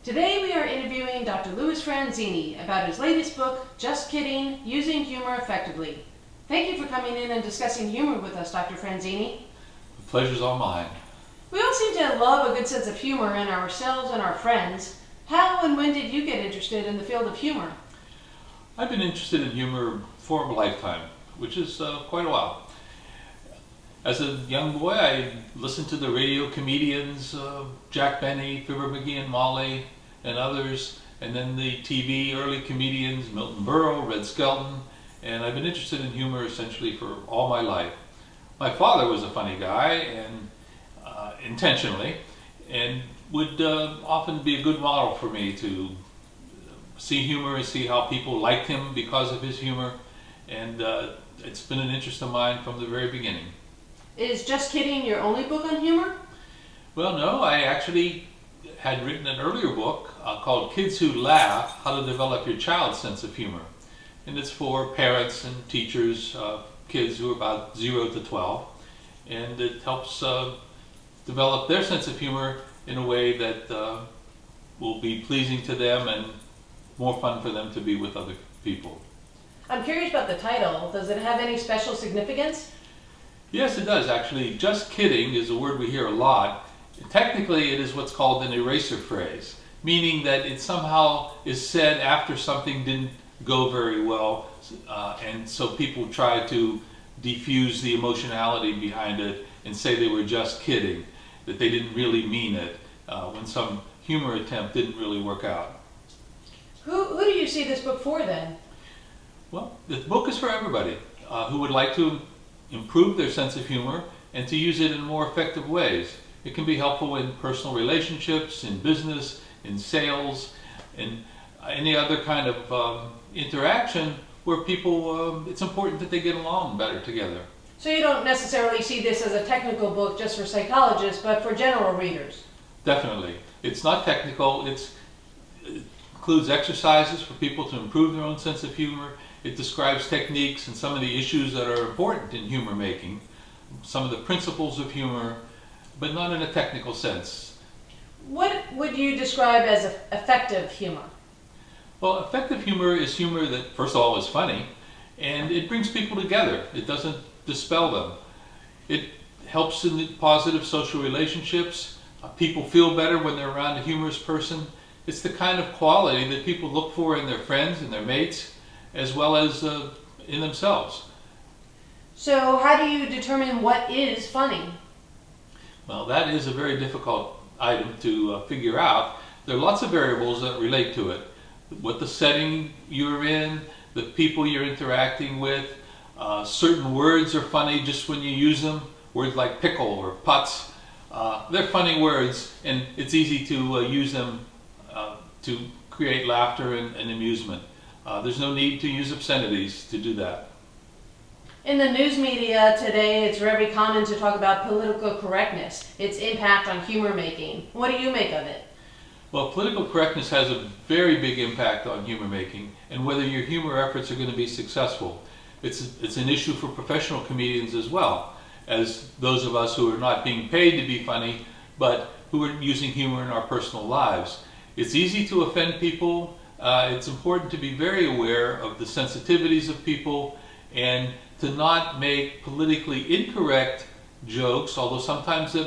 Today we are interviewing Dr. Louis Franzini about his latest book, Just Kidding, Using Humor Effectively. Thank you for coming in and discussing humor with us, Dr. Franzini. The pleasure's all mine. We all seem to love a good sense of humor in ourselves and our friends. How and when did you get interested in the field of humor? I've been interested in humor for a lifetime, which is quite a while. As a young boy, I listened to the radio comedians, Jack Benny, Fibber McGee and Molly, and others, and then the TV early comedians, Milton Berle, Red Skelton, and I've been interested in humor essentially for all my life. My father was a funny guy, and intentionally, and would often be a good model for me to see humor and see how people liked him because of his humor, and it's been an interest of mine from the very beginning. Is Just Kidding your only book on humor? Well, no, I actually had written an earlier book called Kids Who Laugh, How to Develop Your Child's Sense of Humor. And it's for parents and teachers, kids who are about 0 to 12. And it helps develop their sense of humor in a way that will be pleasing to them and more fun for them to be with other people. I'm curious about the title. Does it have any special significance? Yes, it does actually. Just kidding is a word we hear a lot. Technically, it is what's called an eraser phrase, meaning that it somehow is said after something didn't go very well, and so people try to diffuse the emotionality behind it and say they were just kidding, that they didn't really mean it, when some humor attempt didn't really work out. Who do you see this book for then? Well, the book is for everybody who would like to improve their sense of humor and to use it in more effective ways. It can be helpful in personal relationships, in business, in sales, in any other kind of interaction where people, it's important that they get along better together. So you don't necessarily see this as a technical book just for psychologists, but for general readers? Definitely. It's not technical. It includes exercises for people to improve their own sense of humor. It describes techniques and some of the issues that are important in humor making, some of the principles of humor, but not in a technical sense. What would you describe as effective humor? Well, effective humor is humor that, first of all, is funny, and it brings people together. It doesn't dispel them. It helps in the positive social relationships. People feel better when they're around a humorous person. It's the kind of quality that people look for in their friends and their mates, as well as in themselves. So how do you determine what is funny? Well, that is a very difficult item to figure out. There are lots of variables that relate to it. What the setting you're in, the people you're interacting with, certain words are funny just when you use them. Words like pickle or putz, they're funny words, and it's easy to use them to create laughter and amusement. There's no need to use obscenities to do that. In the news media today, it's very common to talk about political correctness, its impact on humor making. What do you make of it? Well, political correctness has a very big impact on humor making and whether your humor efforts are going to be successful. It's an issue for professional comedians as well, as those of us who are not being paid to be funny, but who are using humor in our personal lives. It's easy to offend people. It's important to be very aware of the sensitivities of people and to not make politically incorrect jokes, although sometimes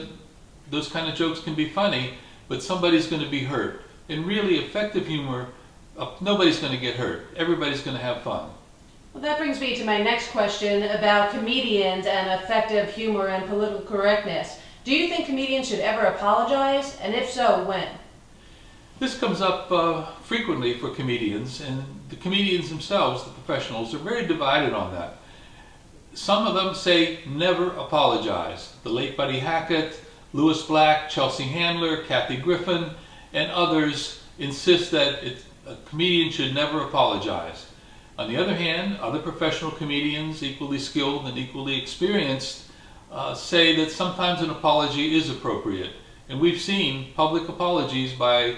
those kind of jokes can be funny, but somebody's going to be hurt. In really effective humor, nobody's going to get hurt. Everybody's going to have fun. Well, that brings me to my next question about comedians and effective humor and political correctness. Do you think comedians should ever apologize? And if so, when? This comes up frequently for comedians, and the comedians themselves, the professionals, are very divided on that. Some of them say never apologize. The late Buddy Hackett, Lewis Black, Chelsea Handler, Kathy Griffin, and others insist that a comedian should never apologize. On the other hand, other professional comedians, equally skilled and equally experienced, say that sometimes an apology is appropriate. And we've seen public apologies by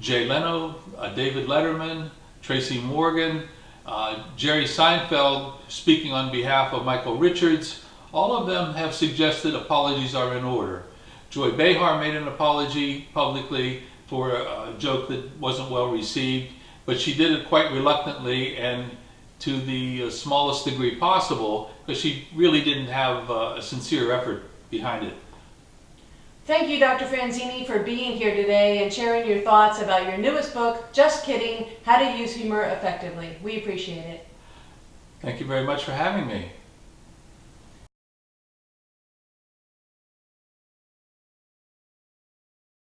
Jay Leno, David Letterman, Tracy Morgan, Jerry Seinfeld speaking on behalf of Michael Richards. All of them have suggested apologies are in order. Joy Behar made an apology publicly. for a joke that wasn't well received, but she did it quite reluctantly and to the smallest degree possible, because she really didn't have a sincere effort behind it. Thank you, Dr. Franzini, for being here today and sharing your thoughts about your newest book, Just Kidding, How to Use Humor Effectively. We appreciate it. Thank you very much for having me.